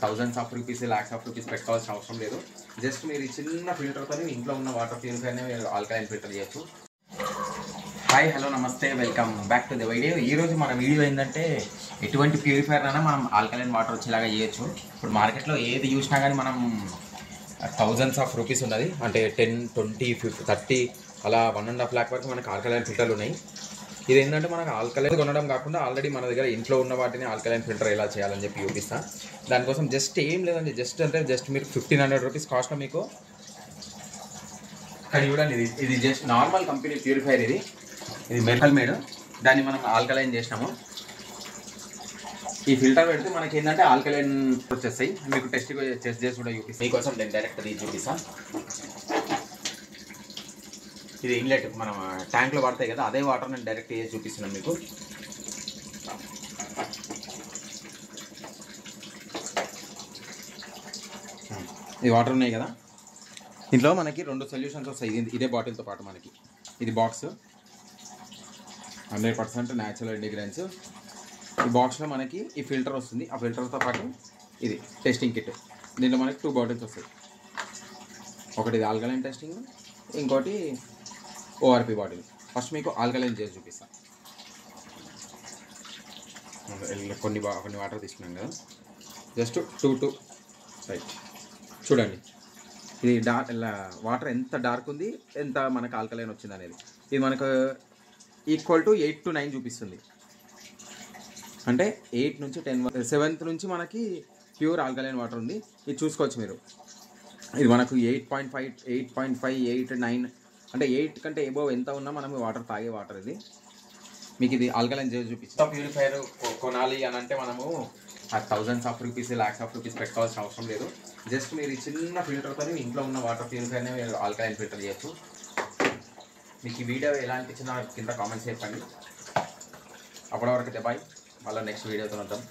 Thousands of rupees lakhs of rupees పెట్టుకోవాల్సిన అవసరం లేదు. జస్ట్ మీరు ఈ చిన్న ఫిల్టర్తో ఇంట్లో ఉన్న వాటర్ ప్యూరిఫైర్ని మీరు ఆల్కలైన్ ఫిల్టర్ చేయొచ్చు. హాయ్ హలో నమస్తే, welcome back to the video. ఈరోజు మన వీడియో ఏంటంటే ఎటువంటి ప్యూరిఫైర్ అయినా మనం ఆల్కలైన్ వాటర్ వచ్చేలాగా చేయొచ్చు. ఇప్పుడు మార్కెట్లో ఏది చూసినా కానీ మనం థౌజండ్స్ ఆఫ్ రూపీస్ ఉన్నది, అంటే 10, 20, 50, 30 అలా 1.5 lakh వరకు మనకు ఆల్కలైన్ ఫిల్టర్లు ఉన్నాయి. ఇది ఏంటంటే మనకు ఆల్కలైన్ కొనడం కాకుండా ఆల్రెడీ మన దగ్గర ఇంట్లో ఉన్న వాటిని ఆల్కలైన్ ఫిల్టర్ ఎలా చేయాలని చెప్పి చూపిస్తాను. దానికోసం జస్ట్ ఏం లేదండి, జస్ట్ మీరు 1500 రూపీస్ కాస్ట్లో మీకు ఇక్కడ చూడండి. ఇది జస్ట్ నార్మల్ కంపెనీ ప్యూరిఫైర్. ఇది మెటల్ మేడ్, దాన్ని మనం ఆల్కలైన్ చేసినాము. ఈ ఫిల్టర్ పెడితే మనకి ఏంటంటే ఆల్కలైన్ వచ్చేస్తాయి. మీకు టెస్ట్ చేసి కూడా చూపిస్తాను. మీకోసం నేను డైరెక్ట్ ఇది చూపిస్తాను. ఇది ఇన్లెట్ మనం ట్యాంక్లో పడతాయి కదా, అదే వాటర్ నేను డైరెక్ట్ చేసి చూపిస్తున్నాను మీకు. ఈ వాటర్ ఉన్నాయి కదా, ఇంట్లో మనకి 2 సొల్యూషన్స్ వస్తాయి. ఇదే బాటిల్తో పాటు మనకి ఇది బాక్స్ 100% న్యాచురల్ ఇంగ్రీడియంట్స్. ఈ బాక్స్లో మనకి ఈ ఫిల్టర్ వస్తుంది. ఆ ఫిల్టర్తో పాటు ఇది టెస్టింగ్ కిట్. దీంట్లో మనకి 2 బాటిల్స్ వస్తాయి. ఒకటి ఇది ఆల్కలైన్ టెస్టింగ్, ఇంకోటి ఓఆర్పి బాటిల్. ఫస్ట్ మీకు ఆల్కలైన్ చేసి చూపిస్తాను. కొన్ని వాటర్ తీసుకున్నాం కదా, జస్ట్ 2 రైట్. చూడండి ఇది వాటర్ ఎంత డార్క్ ఉంది, ఎంత మనకు ఆల్కలైన్ వచ్చింది అనేది. ఇది మనకు ఈక్వల్ టు 8 to 9 చూపిస్తుంది. అంటే 8 నుంచి 10 7th నుంచి మనకి ప్యూర్ ఆల్కలైన్ వాటర్ ఉంది. ఇది చూసుకోవచ్చు మీరు. ఇది మనకు 8.5, 8, 9 అంటే 8 కంటే ఎబోవ్ ఎంత ఉన్నా మనం వాటర్ తాగే వాటర్ ఇది. మీకు ఇది ఆల్కలైన్ చేసి చూపిస్తాం. ప్యూరిఫైర్ కొనాలి అని అంటే మనము thousands of rupees lakhs of rupees పెట్టుకోవాల్సిన అవసరం లేదు. జస్ట్ మీరు ఈ చిన్న ఫిల్టర్తో ఇంట్లో ఉన్న వాటర్ ప్యూరిఫైర్ని మీరు ఆల్కలైన్ ఫిల్టర్ చేయొచ్చు. మీకు ఈ వీడియో ఎలా అనిపించిందో కింద కామెంట్స్ చెప్పండి. అప్పటి వరకు బాయ్, మళ్ళీ నెక్స్ట్ వీడియోతో ఉంటాం.